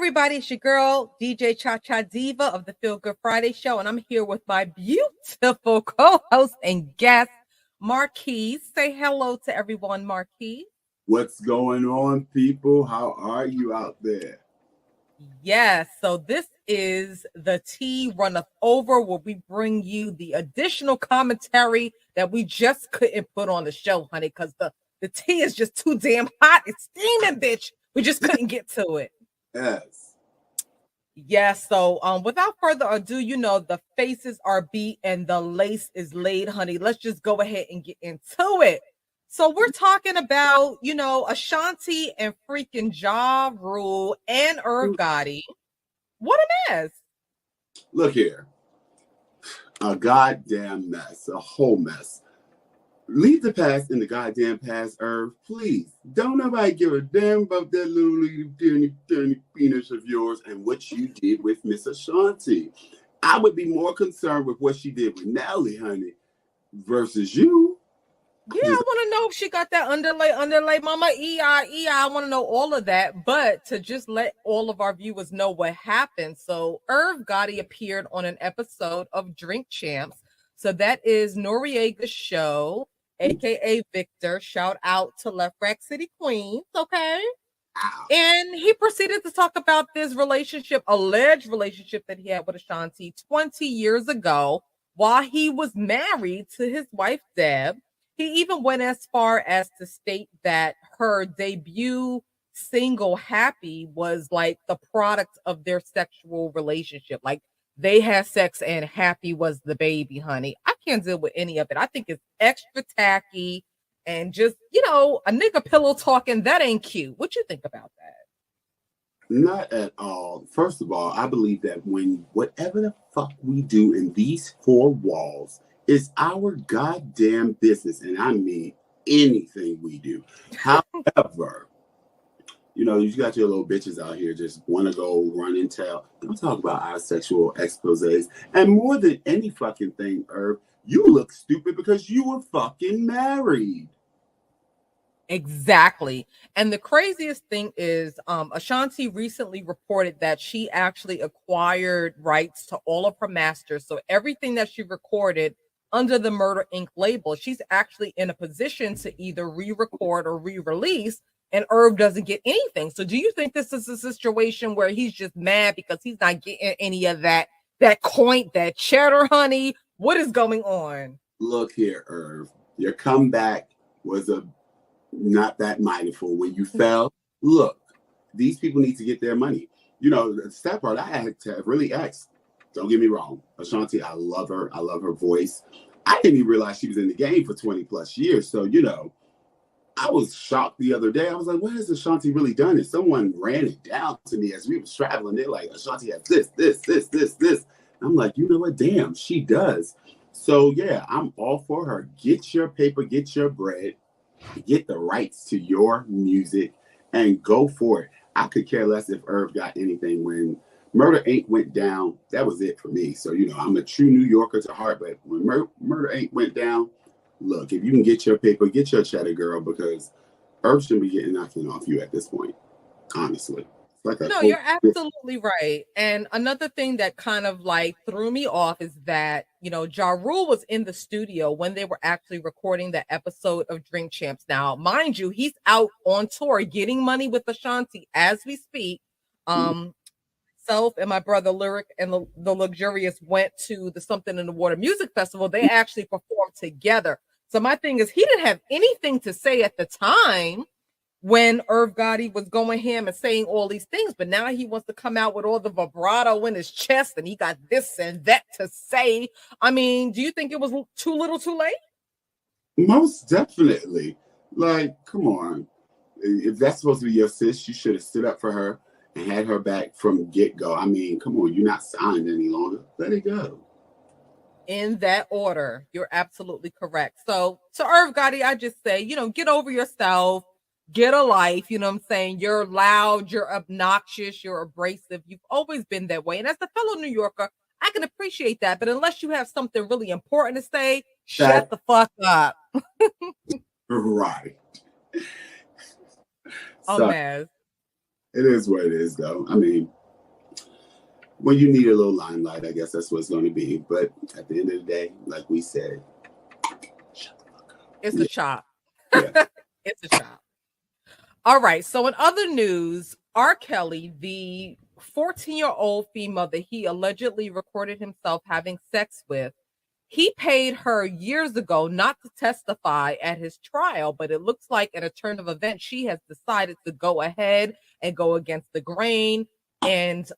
everybody, it's your girl, DJ Cha Cha Diva of the Feel Good Friday Show, and I'm here with my beautiful co-host and guest, Marquise. Say hello to everyone, Marquise. What's going on, people? How are you out there? Yes, so this is the Tea Runneth Over, where we bring you the additional commentary that we just couldn't put on the show, honey, because the tea is just too damn hot. It's steaming, bitch. We just couldn't get to it. Yes. Yes, so without further ado, the faces are beat and the lace is laid, honey. Let's just go ahead and get into it. So we're talking about, Ashanti and freaking JaRule and Irv Gotti. What a mess. Look here. A goddamn mess. A whole mess. Leave the past in the goddamn past, Irv. Please. Don't nobody give a damn about that little tiny penis of yours and what you did with Miss Ashanti. I would be more concerned with what she did with Nelly, honey, versus you. Yeah, I want to know if she got that underlay, mama, EI. I want to know all of that. But to just let all of our viewers know what happened. So Irv Gotti appeared on an episode of Drink Champs. So that is Noriega's show, aka Victor. Shout out to Left Rack City Queens, okay? Ow. And he proceeded to talk about this alleged relationship that he had with Ashanti 20 years ago while he was married to his wife, Deb. He even went as far as to state that her debut single, Happy, was like the product of their sexual relationship. Like they had sex and Happy was the baby, honey. I can't deal with any of it. I think it's extra tacky and just, a nigga pillow talking. That ain't cute. What you think about that? Not at all. First of all, I believe that whatever the fuck we do in these four walls, it's our goddamn business, and I mean anything we do. However, you got your little bitches out here just want to go run and tell. Don't talk about our sexual exposés. And more than any fucking thing, Irv, you look stupid because you were fucking married. Exactly. And the craziest thing is Ashanti recently reported that she actually acquired rights to all of her masters. So everything that she recorded under the Murder Inc. label, she's actually in a position to either re-record or re-release, and Irv doesn't get anything. So do you think this is a situation where he's just mad because he's not getting any of that coin, that cheddar, honey? What is going on? Look here, Irv. Your comeback was not that mindful. When you fell, look, these people need to get their money. The sad part, I had to really ask. Don't get me wrong. Ashanti, I love her. I love her voice. I didn't even realize she was in the game for 20 plus years. So, I was shocked the other day. I was like, what has Ashanti really done? And someone ran it down to me as we was traveling. They're like, Ashanti has this. I'm like, you know what? Damn, she does. So, yeah, I'm all for her. Get your paper, get your bread, get the rights to your music, and go for it. I could care less if Irv got anything. When Murder Inc. went down, that was it for me. So, I'm a true New Yorker to heart, but when Murder Inc. went down, look, if you can get your paper, get your cheddar, girl, because Irv shouldn't be getting nothing off you at this point, honestly. No, you're absolutely right. And another thing that kind of like threw me off is that, JaRule was in the studio when they were actually recording the episode of Drink Champs. Now, mind you, he's out on tour getting money with Ashanti as we speak. Self and my brother Lyric and the Luxurious went to the Something in the Water Music Festival. They actually performed together. So my thing is, he didn't have anything to say at the time when Irv Gotti was going ham and saying all these things, but now he wants to come out with all the vibrato in his chest and he got this and that to say. I mean, do you think it was too little too late? Most definitely. Like, come on. If that's supposed to be your sis, you should have stood up for her and had her back from get-go. I mean, come on, you're not signed any longer. Let it go. In that order, you're absolutely correct. So to Irv Gotti, I just say, get over yourself, get a life. You know what I'm saying? You're loud, you're obnoxious, you're abrasive. You've always been that way. And as a fellow New Yorker, I can appreciate that. But unless you have something really important to say, shut the fuck up. Right. Oh, man. It is what it is, though. I mean, when you need a little limelight, I guess that's what it's going to be. But at the end of the day, like we said, it's a chop. Yeah. It's a chop. All right. So in other news, R. Kelly, the 14-year-old female that he allegedly recorded himself having sex with, he paid her years ago not to testify at his trial, but it looks like in a turn of events, she has decided to go ahead and go against the grain and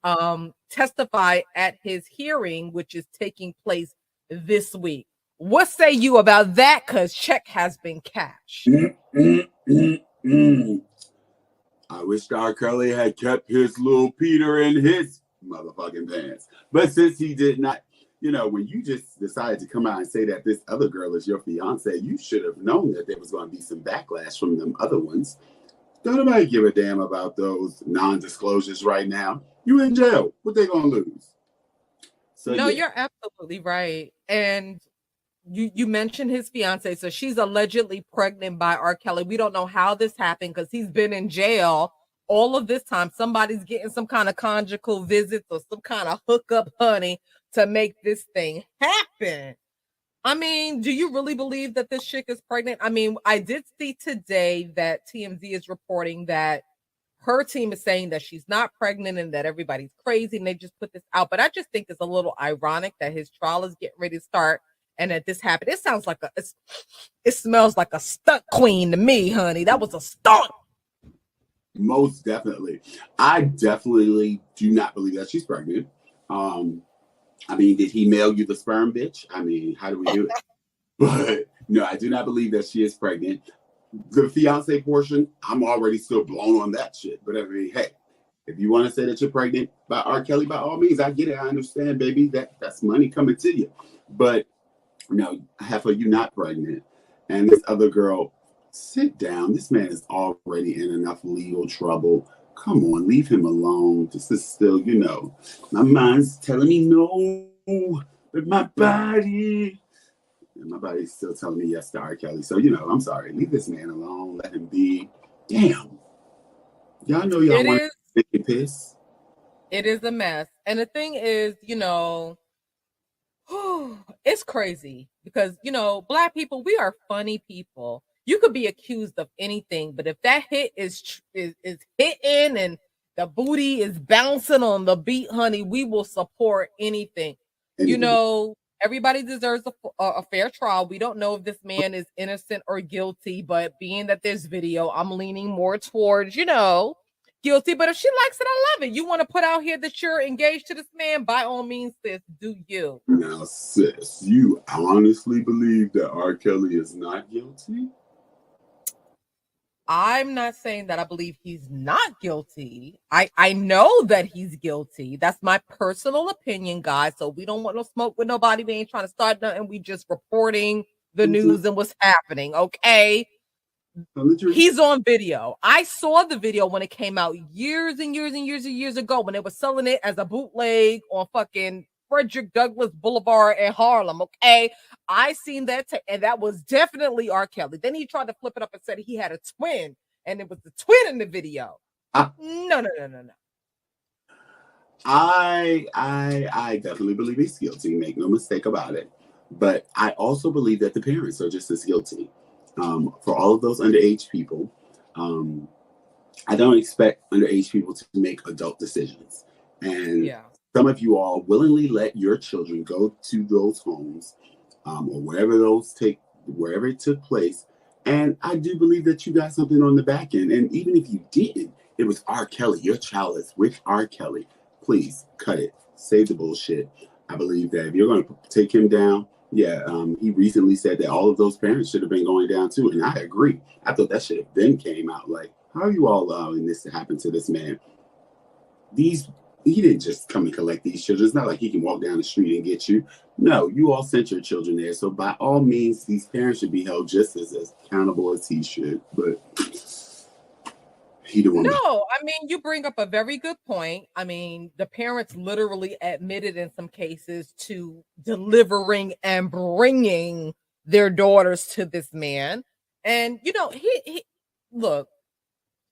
testify at his hearing, which is taking place this week. What say you about that? Because check has been cashed. I wish R. Kelly had kept his little Peter in his motherfucking pants. But since he did not, you know, when you just decided to come out and say that this other girl is your fiance, you should have known that there was going to be some backlash from them other ones. Don't nobody give a damn about those non-disclosures right now. You in jail. What they gonna lose? So no, you're absolutely right. And you mentioned his fiance, so she's allegedly pregnant by R. Kelly. We don't know how this happened because he's been in jail all of this time. Somebody's getting some kind of conjugal visits or some kind of hookup, honey, to make this thing happen. I mean, do you really believe that this chick is pregnant? I mean, I did see today that TMZ is reporting that her team is saying that she's not pregnant and that everybody's crazy and they just put this out. But I just think it's a little ironic that his trial is getting ready to start and that this happened. It sounds like it smells like a stunt queen to me, honey. That was a stunt. Most definitely. I definitely do not believe that she's pregnant. I mean, did he mail you the sperm, bitch? I mean, how do we do it? But no, I do not believe that she is pregnant. The fiance portion, I'm already still blown on that shit. But I mean, hey, if you want to say that you're pregnant by R. Kelly, by all means, I get it. I understand, baby. That's money coming to you. But no, half of you not pregnant. And this other girl, sit down. This man is already in enough legal trouble. Come on, leave him alone. This is still, you know, my mind's telling me no, but my body's still telling me yes to R. Kelly. So, you know, I'm sorry. Leave this man alone. Let him be. Damn. Y'all know y'all want to make it piss. It is a mess. And the thing is, you know, it's crazy because, you know, Black people, we are funny people. You could be accused of anything, but if that hit is hitting and the booty is bouncing on the beat, honey, we will support anything. You know, everybody deserves a fair trial. We don't know if this man is innocent or guilty, but being that there's video, I'm leaning more towards, you know, guilty. But if she likes it, I love it. You want to put out here that you're engaged to this man, by all means, sis, do you. Now, sis, you honestly believe that R. Kelly is not guilty? I'm not saying that I believe he's not guilty. I know that he's guilty. That's my personal opinion, guys. So we don't want no smoke with nobody. We ain't trying to start nothing. We just reporting the news and what's happening. Okay. He's on video. I saw the video when it came out years and years and years and years ago when they were selling it as a bootleg on fucking Frederick Douglass Boulevard in Harlem. Okay. I seen that and that was definitely R. Kelly. Then he tried to flip it up and said he had a twin and it was the twin in the video. No. I definitely believe he's guilty. Make no mistake about it. But I also believe that the parents are just as guilty. For all of those underage people, I don't expect underage people to make adult decisions. And some of you all willingly let your children go to those homes or wherever it took place. And I do believe that you got something on the back end. And even if you didn't, it was R. Kelly. Your child is with R. Kelly. Please cut it. Save the bullshit. I believe that if you're going to take him down, he recently said that all of those parents should have been going down too. And I agree. I thought that should have then came out. Like, how are you all allowing this to happen to this man? He didn't just come and collect these children. It's not like he can walk down the street and get you. No, you all sent your children there. So by all means, these parents should be held just as accountable as he should. But he don't want I mean, you bring up a very good point. I mean, the parents literally admitted in some cases to delivering and bringing their daughters to this man. And, you know, he look,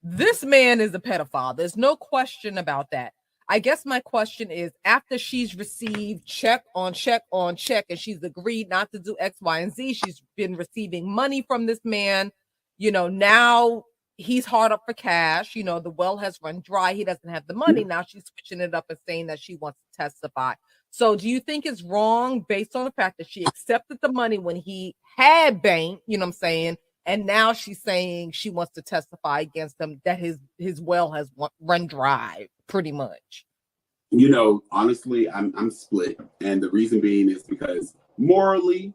This man is a pedophile. There's no question about that. I guess my question is, after she's received check on check on check and she's agreed not to do X, Y, and Z, she's been receiving money from this man. Now he's hard up for cash. The well has run dry. He doesn't have the money. Now she's switching it up and saying that she wants to testify. So do you think it's wrong based on the fact that she accepted the money when he had bank, and now she's saying she wants to testify against him that his well has run dry, pretty much? Honestly, I'm split. And the reason being is because morally,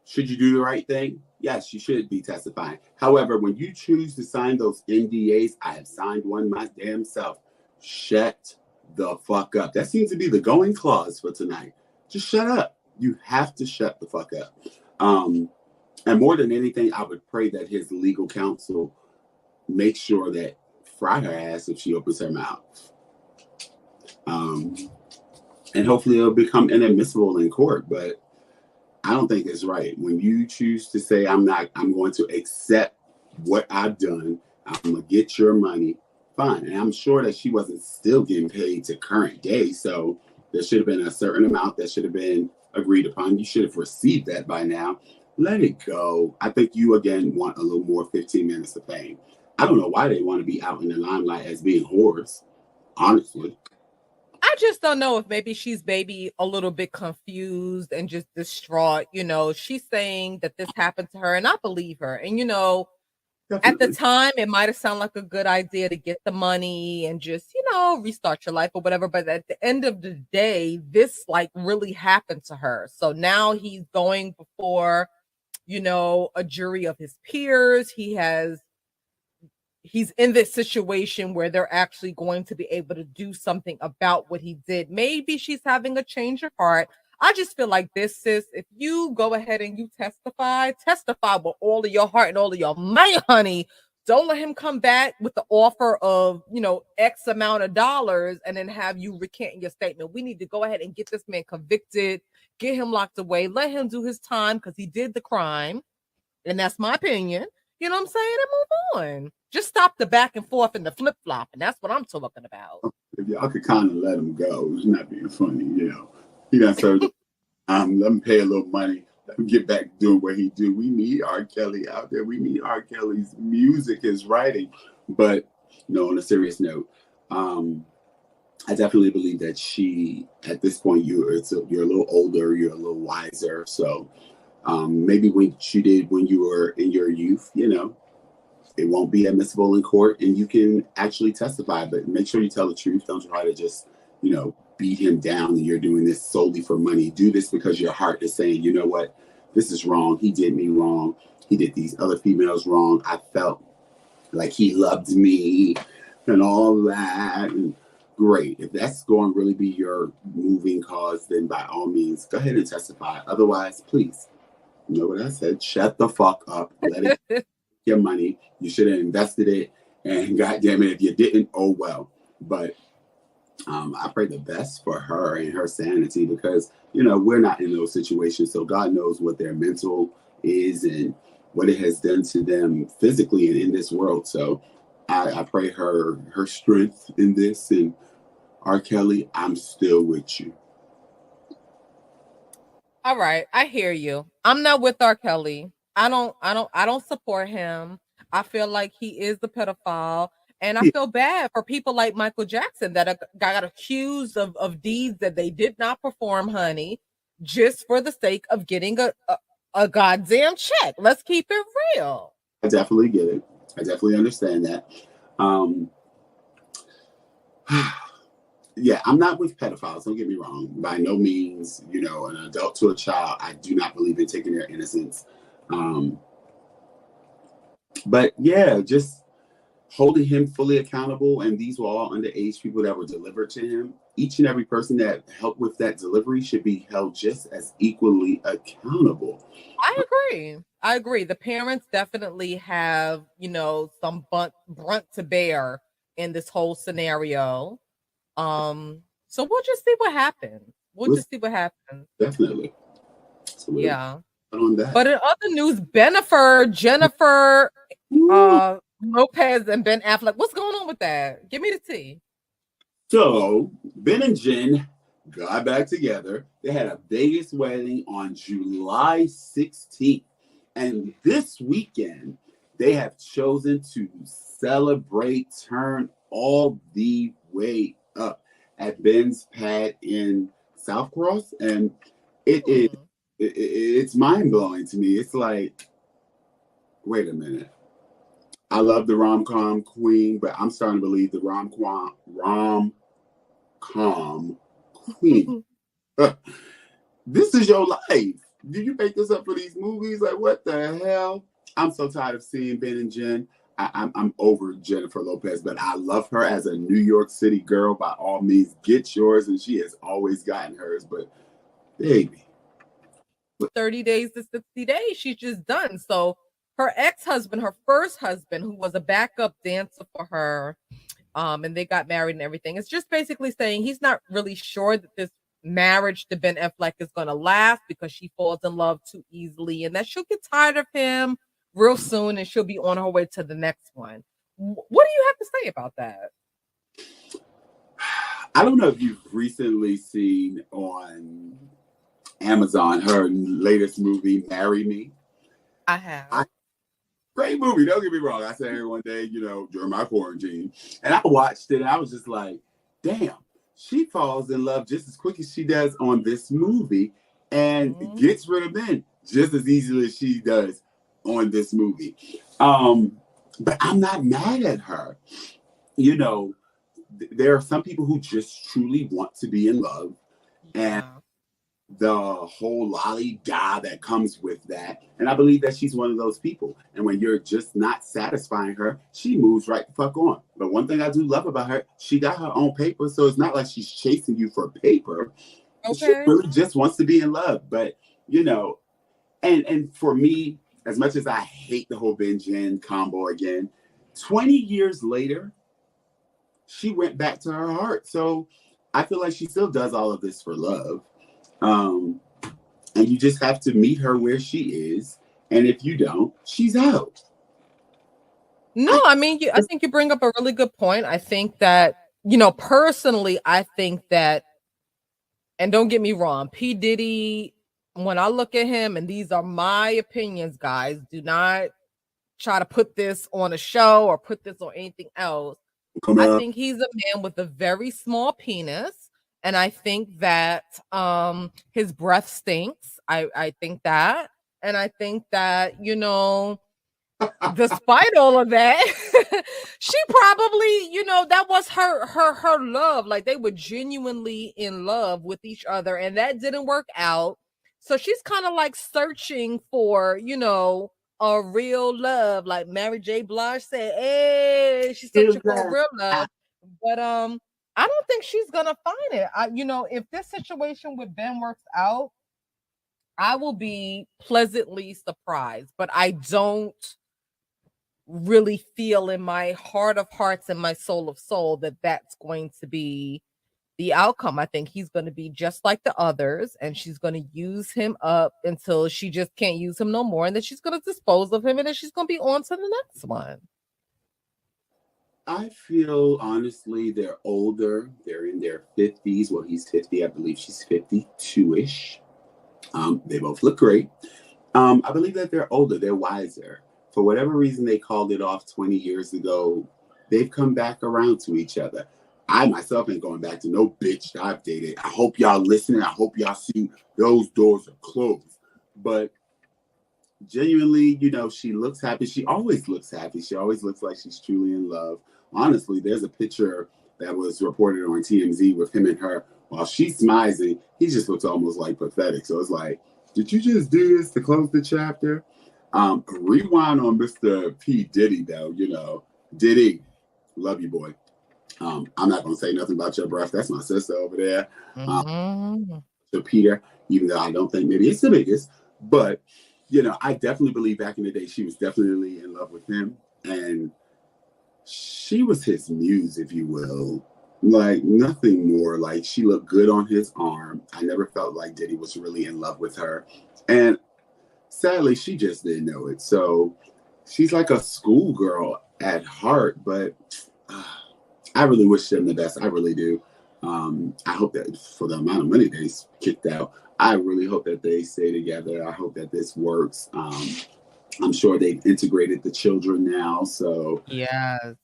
should you do the right thing? Yes, you should be testifying. However, when you choose to sign those NDAs, I have signed one my damn self. Shut the fuck up. That seems to be the going clause for tonight. Just shut up. You have to shut the fuck up. And more than anything, I would pray that his legal counsel make sure that fry her ass if she opens her mouth. And hopefully it'll become inadmissible in court. But I don't think it's right. When you choose to say, I'm going to accept what I've done, I'm going to get your money, fine. And I'm sure that she wasn't still getting paid to current day. So there should have been a certain amount that should have been agreed upon. You should have received that by now. Let it go. I think you, again, want a little more 15 minutes of fame. I don't know why they want to be out in the limelight as being whores, honestly. I just don't know if maybe she's a little bit confused and just distraught. She's saying that this happened to her, and I believe her. And, Definitely. At the time, it might have sounded like a good idea to get the money and just, restart your life or whatever. But at the end of the day, this really happened to her. So now he's going before, a jury of his peers. He's in this situation where they're actually going to be able to do something about what he did. Maybe she's having a change of heart. I just feel like this, sis, if you go ahead and you testify with all of your heart and all of your money, honey. Don't let him come back with the offer of, X amount of dollars and then have you recant your statement. We need to go ahead and get this man convicted, get him locked away, let him do his time because he did the crime. And that's my opinion. You know what I'm saying? And move on. Just stop the back and forth and the flip flop. And that's what I'm talking about. If y'all could kind of let him go, it's not being funny, He got served. Let him pay a little money. Let him get back doing what he do. We need R. Kelly out there. We need R. Kelly's music, his writing. But on a serious note, I definitely believe that she, at this point, you're a little older, you're a little wiser. So maybe when she did when you were in your youth, it won't be admissible in court and you can actually testify. But make sure you tell the truth. Don't try to just, beat him down and you're doing this solely for money. Do this because your heart is saying, you know what, this is wrong. He did me wrong. He did these other females wrong. I felt like he loved me and all that. And great. If that's going to really be your moving cause, then by all means, go ahead and testify. Otherwise, please, you know what I said? Shut the fuck up. Let it your money. You should have invested it. And goddamn it, if you didn't, oh well. But I pray the best for her and her sanity because, we're not in those situations. So God knows what their mental is and what it has done to them physically and in this world. So I pray her strength in this. And R. Kelly, I'm still with you. All right. I hear you. I'm not with R. Kelly. I don't support him. I feel like he is the pedophile. And I feel bad for people like Michael Jackson that got accused of deeds that they did not perform, honey, just for the sake of getting a goddamn check. Let's keep it real. I definitely get it. I definitely understand that. Yeah, I'm not with pedophiles. Don't get me wrong. By no means, an adult to a child, I do not believe in taking their innocence. But yeah, just holding him fully accountable, and these were all underage people that were delivered to him. Each and every person that helped with that delivery should be held just as equally accountable. I agree. The parents definitely have, some brunt to bear in this whole scenario. So we'll just see what happens. We'll just see what happens. Definitely. Yeah. On that. But in other news, Jennifer, Lopez and Ben Affleck. What's going on with that? Give me the tea. So Ben and Jen got back together. They had a Vegas wedding on July 16th. And this weekend, they have chosen to celebrate, turn all the way up at Ben's pad in South Cross. And it's mind blowing to me. It's like, wait a minute. I love the rom-com queen, but I'm starting to believe the rom-com queen. This is your life. Did you make this up for these movies? Like, what the hell? I'm so tired of seeing Ben and Jen. I'm over Jennifer Lopez, but I love her as a New York City girl. By all means, get yours, and she has always gotten hers. But baby, 30 days to 60 days, she's just done. So her ex-husband, her first husband, who was a backup dancer for her, and they got married and everything, it's just basically saying he's not really sure that this marriage to Ben Affleck is going to last because she falls in love too easily, and that she'll get tired of him real soon and she'll be on her way to the next one. What do you have to say about that? I don't know if you've recently seen on Amazon her latest movie, Marry Me. I have. Great movie, don't get me wrong. I sat here one day, during my quarantine, and I watched it, and I was just like, damn, she falls in love just as quick as she does on this movie and gets rid of men just as easily as she does on this movie. But I'm not mad at her. There are some people who just truly want to be in love, and the whole lolly-da that comes with that. And I believe that she's one of those people. And when you're just not satisfying her, she moves right the fuck on. But one thing I do love about her, she got her own paper, so it's not like she's chasing you for paper. Okay. She really just wants to be in love. But, and for me, as much as I hate the whole Ben Jen combo again, 20 years later, she went back to her heart. So I feel like she still does all of this for love. And you just have to meet her where she is. And if you don't, she's out. No, I mean, I think you bring up a really good point. I think that, personally, I think that, and don't get me wrong, P. Diddy, when I look at him, and these are my opinions, guys, do not try to put this on a show or put this on anything else. I think he's a man with a very small penis. And I think that his breath stinks. I think that. And I think that, despite all of that, she probably, that was her love. Like, they were genuinely in love with each other, and that didn't work out. So she's kind of like searching for, a real love. Like Mary J. Blige said, hey, she's searching for a real love. But I don't think she's gonna find it. If this situation with Ben works out, I will be pleasantly surprised. But I don't really feel in my heart of hearts and my soul of soul that that's going to be the outcome. I think he's going to be just like the others, and she's going to use him up until she just can't use him no more, and then she's going to dispose of him, and then she's going to be on to the next one. I feel, honestly, they're older. They're in their 50s. Well, he's 50. I believe she's 52-ish. They both look great. I believe that they're older. They're wiser. For whatever reason they called it off 20 years ago, they've come back around to each other. I myself ain't going back to no bitch that I've dated. I hope y'all listening. I hope y'all see those doors are closed. But genuinely, she looks happy. She always looks happy. She always looks like she's truly in love. Honestly, there's a picture that was reported on TMZ with him and her. While she's smizing, he just looks almost like pathetic. So it's like, did you just do this to close the chapter? Rewind on Mr. P. Diddy, though. Diddy, love you, boy. I'm not going to say nothing about your breath. That's my sister over there. So Peter, even though I don't think maybe it's the biggest, but, I definitely believe back in the day, she was definitely in love with him. And she was his muse, if you will. Like, nothing more. Like, she looked good on his arm. I never felt like Diddy was really in love with her. And sadly, she just didn't know it. So she's like a schoolgirl at heart, but I really wish them the best. I really do. I hope that for the amount of money they kicked out, I really hope that they stay together. I hope that this works. I'm sure they've integrated the children now. So yes.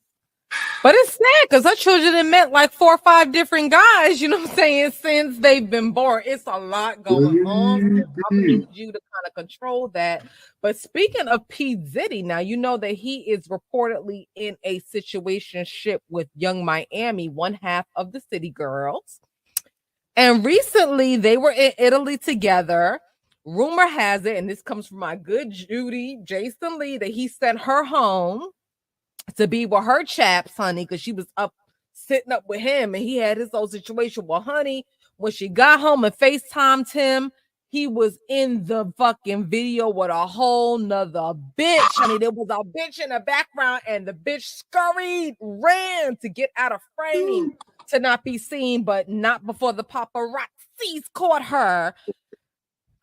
But it's sad because her children have met like 4 or 5 different guys, you know what I'm saying, since they've been born. It's a lot going on. So I need you to kind of control that. But speaking of P. Diddy, now you know that he is reportedly in a situationship with Young Miami, one half of the City Girls. And recently they were in Italy together. Rumor has it, and this comes from my good Judy, Jason Lee, that he sent her home to be with her chaps, honey, because she was up sitting up with him and he had his own situation. Well, honey, when she got home and FaceTimed him, he was in the fucking video with a whole nother bitch. Honey, there was a bitch in the background and the bitch scurried, ran to get out of frame to not be seen, but not before the paparazzis caught her.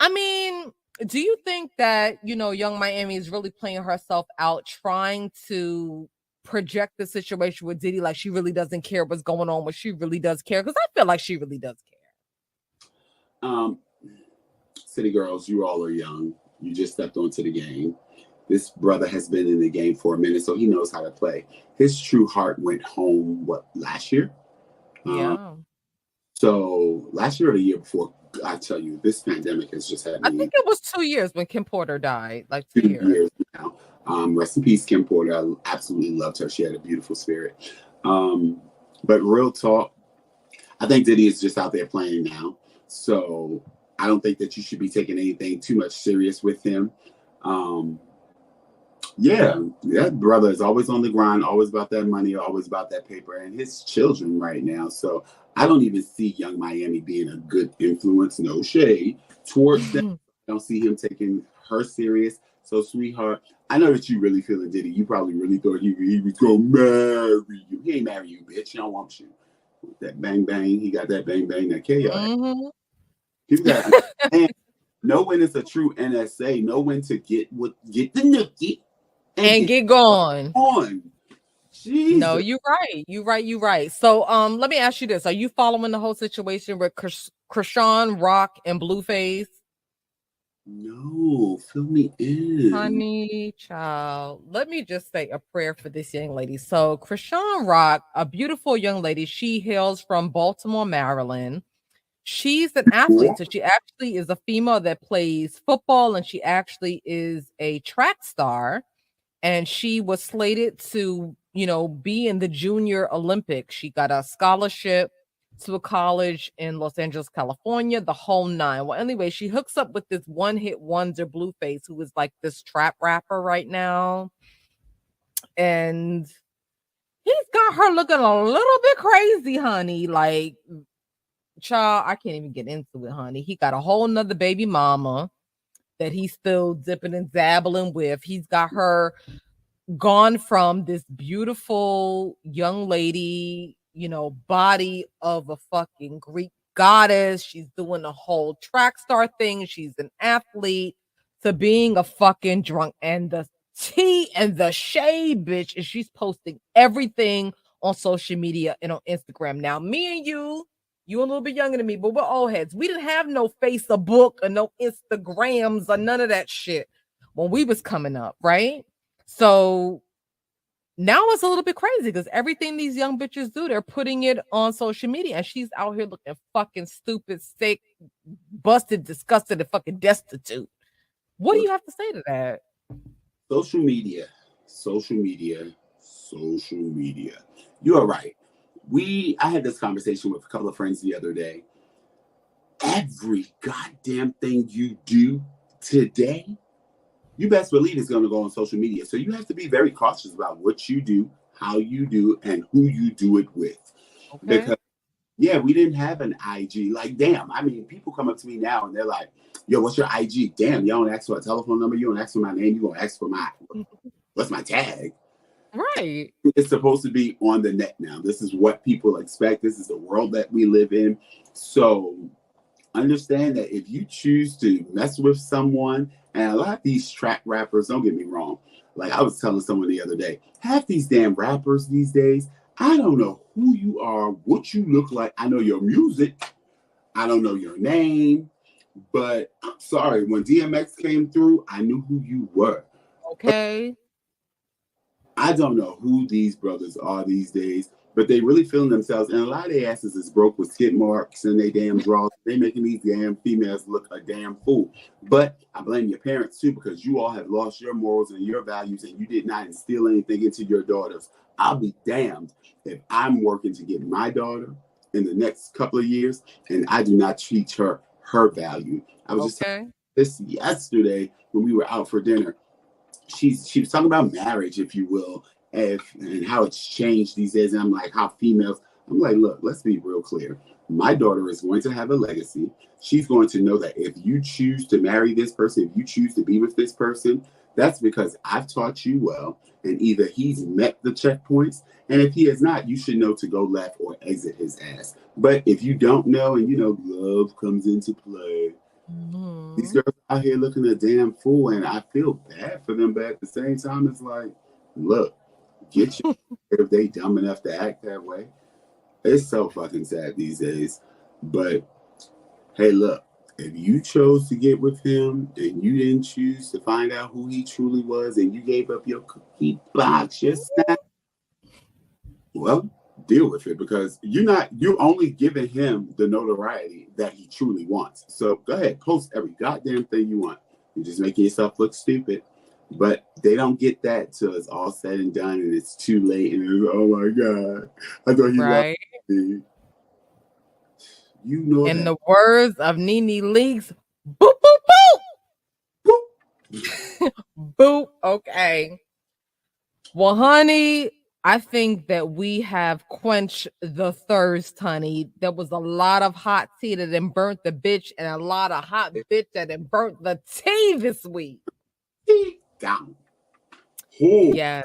I mean, do you think that, you know, Young Miami is really playing herself out, trying to project the situation with Diddy like she really doesn't care what's going on, but she really does care? Because I feel like she really does care. City Girls, you all are young. You just stepped onto the game. This brother has been in the game for a minute, so he knows how to play. His true heart went home, last year? Yeah. So last year or the year before, I tell you, this pandemic has just had me. I think it was 2 years when Kim Porter died, like 2 2 years now. Rest in peace, Kim Porter. I absolutely loved her. She had a beautiful spirit. But real talk, I think Diddy is just out there playing now. So I don't think that you should be taking anything too much serious with him. Yeah, that brother is always on the grind, always about that money, always about that paper, and his children right now. So I don't even see Young Miami being a good influence, no shade, towards them. I don't see him taking her serious. So, sweetheart, I know that you really feeling Diddy. You probably really thought he was going to marry you. He ain't marry you, bitch. He don't want you. That bang, bang. He got that bang, bang that kill your He got and know when it's a true NSA. Know when to get the nookie. and get gone. Jesus. No, you're right. So let me ask you this. Are you following the whole situation with Krishan, Rock, and Blueface? No, fill me in. Honey, child, let me just say a prayer for this young lady. So Krishan Rock, a beautiful young lady, she hails from Baltimore, Maryland. She's an athlete, so she actually is a female that plays football, and she actually is a track star. And she was slated to, you know, be in the Junior Olympics. She got a scholarship to a college in Los Angeles, California, the whole 9. Well, anyway, she hooks up with this one-hit wonder Blueface, who is like this trap rapper right now. And he's got her looking a little bit crazy, honey. Like, child, I can't even get into it, honey. He got a whole nother baby mama that he's still dipping and dabbling with. He's got her gone from this beautiful young lady, you know, body of a fucking Greek goddess. She's doing the whole track star thing. She's an athlete, to being a fucking drunk. And the tea and the shade, bitch, is she's posting everything on social media and on Instagram. Now, me and you a little bit younger than me, but we're old heads. We didn't have no Facebook or no Instagrams or none of that shit when we was coming up, right? So now it's a little bit crazy because everything these young bitches do, they're putting it on social media, and she's out here looking fucking stupid, sick, busted, disgusted, and fucking destitute. What do you have to say to that? Social media. You are right. I had this conversation with a couple of friends the other day. Every goddamn thing you do today, you best believe it's going to go on social media. So you have to be very cautious about what you do, how you do, and who you do it with. Okay. Because, yeah, we didn't have an IG. Like, damn, I mean, people come up to me now and they're like, yo, what's your IG? Damn, you don't ask for a telephone number. You don't ask for my name. You don't ask for what's my tag? Right. It's supposed to be on the net now. This is what people expect. This is the world that we live in. So understand that if you choose to mess with someone And a lot of these trap rappers, don't get me wrong. Like I was telling someone the other day, half these damn rappers these days, I don't know who you are, what you look like. I know your music. I don't know your name. But I'm sorry, when DMX came through, I knew who you were. Okay. I don't know who these brothers are these days, but they really feeling themselves. And a lot of their asses is broke with skid marks and they damn draws. They making these damn females look a damn fool. But I blame your parents too, because you all have lost your morals and your values and you did not instill anything into your daughters. I'll be damned if I'm working to get my daughter in the next couple of years and I do not teach her value. I was just talking this yesterday when we were out for dinner. She was talking about marriage, if you will, and how it's changed these days. And I'm like, how females, I'm like, look, let's be real clear. My daughter is going to have a legacy. She's going to know that if you choose to marry this person, if you choose to be with this person, that's because I've taught you well. And either he's met the checkpoints, and if he has not, you should know to go left or exit his ass. But if you don't know, and you know, love comes into play, these girls out here looking a damn fool, and I feel bad for them, but at the same time, it's like, look, get you if they dumb enough to act that way. It's so fucking sad these days. But hey, look, if you chose to get with him and you didn't choose to find out who he truly was, and you gave up your cookie box, your snack, well, deal with it, because you're only giving him the notoriety that he truly wants. So go ahead, post every goddamn thing you want. You're just making yourself look stupid. But they don't get that till it's all said and done and it's too late and it's, oh my God, I thought he loved me. You know in that. the words of Nene Leakes, boop, boop, boop. Boop. Boop. Okay. Well, honey, I think that we have quenched the thirst, honey. There was a lot of hot tea that then burnt the bitch and a lot of hot bitch that then burnt the tea this week. Down. Yes.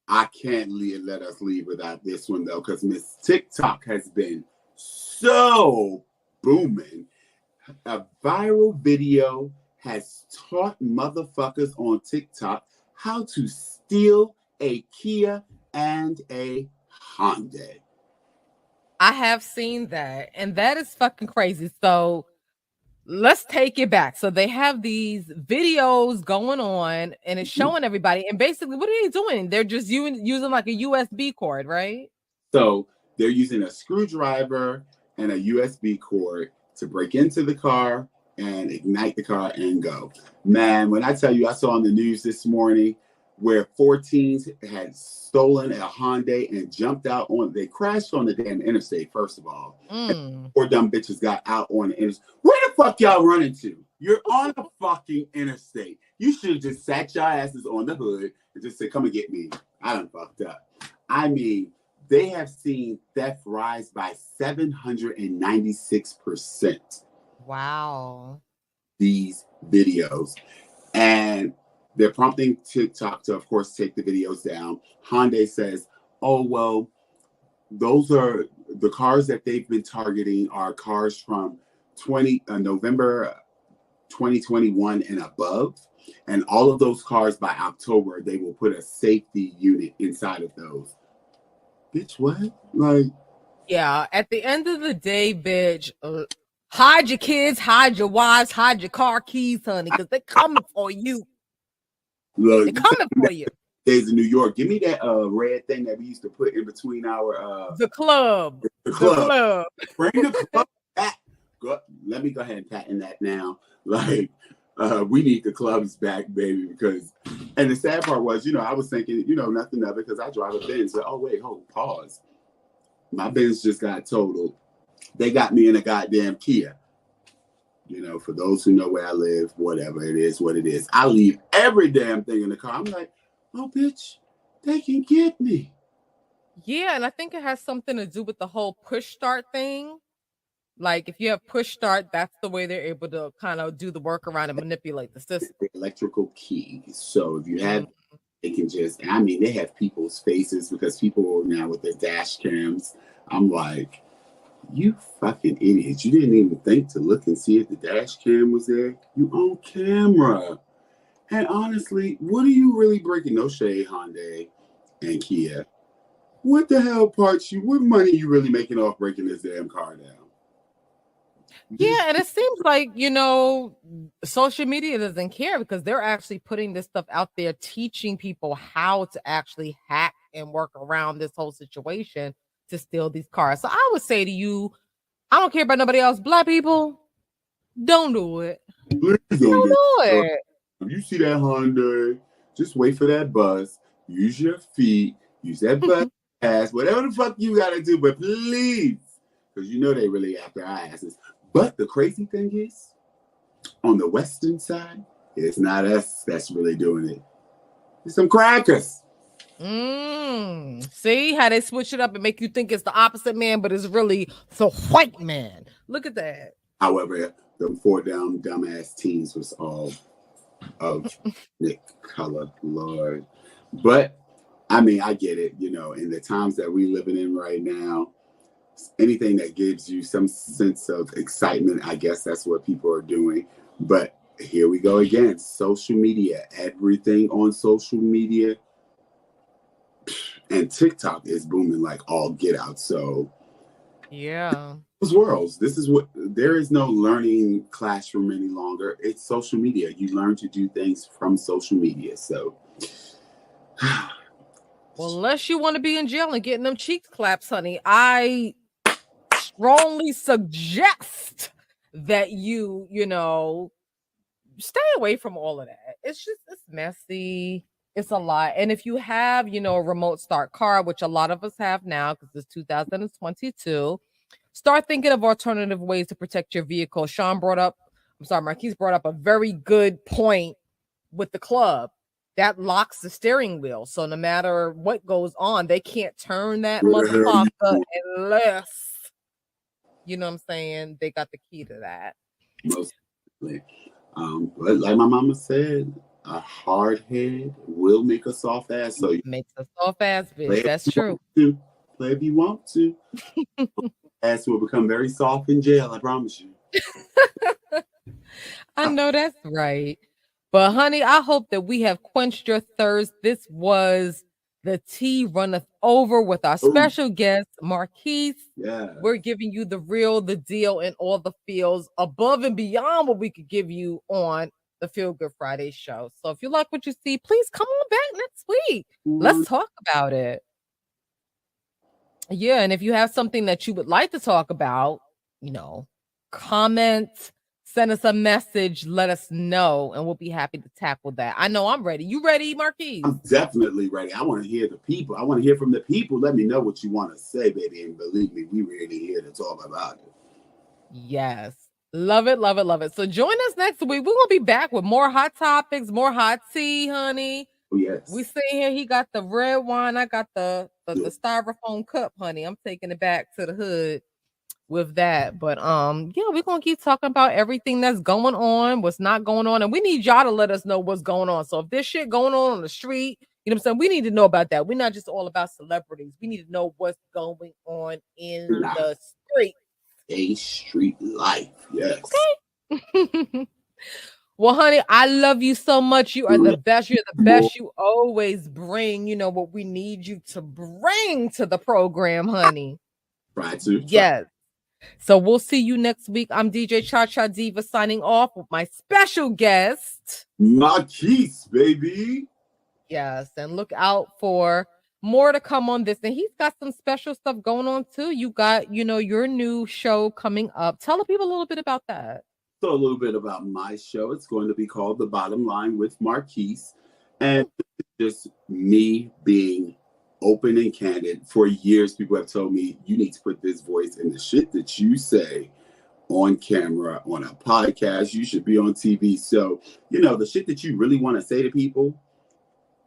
I can't let us leave without this one, though, because Miss TikTok has been so booming. A viral video has taught motherfuckers on TikTok how to steal a Kia and a Honda. I have seen that, and that is fucking crazy. So let's take it back. So they have these videos going on, and it's showing everybody. And basically, what are they doing? They're just using like a USB cord, right? So they're using a screwdriver and a USB cord to break into the car and ignite the car and go. Man, when I tell you, I saw on the news this morning where 14s had stolen a Hyundai and jumped out on, they crashed on the damn interstate, first of all. Poor dumb bitches got out on the interstate. Where the fuck y'all running to? You're on the fucking interstate. You should have just sat your asses on the hood and just said, come and get me. I done fucked up. I mean, they have seen theft rise by 796%. Wow. These videos. And they're prompting TikTok to, of course, take the videos down. Hyundai says, oh, well, those are the cars that they've been targeting are cars from November 2021 and above. And all of those cars by October, they will put a safety unit inside of those. Bitch, what? Like, yeah, at the end of the day, bitch, hide your kids, hide your wives, hide your car keys, honey, because they're coming for you. Look, they're coming for you. Days in New York. Give me that red thing that we used to put in between our the club. The club. Bring the club back. Let me go ahead and patent that now. Like, we need the clubs back, baby, because, and the sad part was, I was thinking, nothing of it because I drive a Benz. But, oh, wait, pause. My Benz just got totaled. They got me in a goddamn Kia. For those who know where I live, whatever it is, what it is. I leave every damn thing in the car. I'm like, oh, bitch, they can get me. Yeah, and I think it has something to do with the whole push start thing. Like, if you have push start, that's the way they're able to kind of do the workaround and manipulate the system. The electrical key. So if you have, they can just, they have people's faces because people are now with their dash cams. I'm like, you fucking idiots. You didn't even think to look and see if the dash cam was there. You on camera. And honestly, what are you really breaking? No shade, Hyundai and Kia. What the hell what money you really making off breaking this damn car down? Yeah, and it seems like, social media doesn't care because they're actually putting this stuff out there, teaching people how to actually hack and work around this whole situation to steal these cars. So I would say to you, I don't care about nobody else. Black people, don't do it. Please Don't do it. If you see that Hyundai, just wait for that bus. Use your feet. Use that bus pass. Whatever the fuck you gotta do, but please, because you know they really after our asses. But the crazy thing is, on the western side, it's not us that's really doing it. It's some crackers. See how they switch it up and make you think it's the opposite man, but it's really the white man. Look at that. However, the four dumbass teens was all of Nick color, Lord. But I mean, I get it. In the times that we living in right now, anything that gives you some sense of excitement, I guess that's what people are doing. But here we go again. Social media, everything on social media. And TikTok is booming like all get out. So yeah, those worlds. This is what there is no learning classroom any longer. It's social media. You learn to do things from social media. So well, unless you want to be in jail and getting them cheeks claps, honey, I strongly suggest that you stay away from all of that. It's messy. It's a lot. And if you have, a remote start car, which a lot of us have now because it's 2022, start thinking of alternative ways to protect your vehicle. Marquise brought up a very good point with the club. That locks the steering wheel. So no matter what goes on, they can't turn that motherfucker unless, you know what I'm saying, they got the key to that. Most definitely. But like my mama said, a hard head will make a soft ass. So makes a soft ass bitch. That's true. Play if you want to. Ass will become very soft in jail, I promise you. I know that's right. But honey, I hope that we have quenched your thirst. This was the tea runneth over with our special guest, Marquise. Yeah. We're giving you the real, the deal, and all the feels above and beyond what we could give you on the Feel Good Friday show. So if you like what you see, please come on back next week. Let's talk about it. Yeah, and if you have something that you would like to talk about, comment, send us a message, let us know, and we'll be happy to tackle that. I know I'm ready. You ready, Marquise? I'm definitely ready. I want to hear the people. I want to hear from the people. Let me know what you want to say, baby. And believe me, we really here to talk about it. Yes. Love it, love it, love it. So join us next week. We're going to be back with more hot topics, more hot tea, honey. Oh, yes. We see here he got the red wine. I got the styrofoam cup, honey. I'm taking it back to the hood with that. But we're gonna keep talking about everything that's going on, what's not going on, and we need y'all to let us know what's going on. So if there's shit going on the street, you know what I'm saying, we need to know about that. We're not just all about celebrities. We need to know what's going on in the street. A street life, yes. Okay. Well, honey, I love you so much. You are the best. You're the best. You always bring, what we need you to bring to the program, honey. Try to. Yes. So we'll see you next week. I'm DJ Cha Diva signing off with my special guest, Marquise, baby. Yes, and look out for more to come on this. And he's got some special stuff going on too. You got, your new show coming up. Tell the people a little bit about that. So a little bit about my show. It's going to be called The Bottom Line with Marquise. And just me being open and candid. For years, people have told me, you need to put this voice in the shit that you say on camera, on a podcast. You should be on TV. So, the shit that you really want to say to people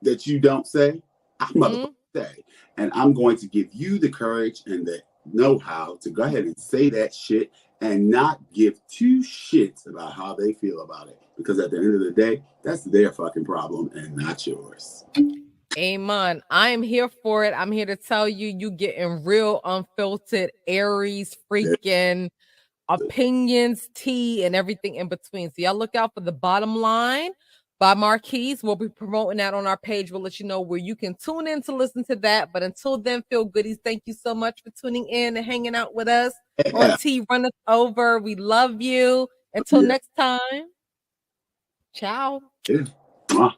that you don't say, I'm motherfucking say. And I'm going to give you the courage and the know-how to go ahead and say that shit and not give two shits about how they feel about it. Because at the end of the day, that's their fucking problem and not yours. Amen. I am here for it. I'm here to tell you getting real unfiltered Aries freaking opinions, tea, and everything in between. So y'all look out for The Bottom Line by Marquise. We'll be promoting that on our page. We'll let you know where you can tune in to listen to that. But until then, Feel Goodies, thank you so much for tuning in and hanging out with us on T Runneth Over. We love you. Until next time. Ciao. Yeah.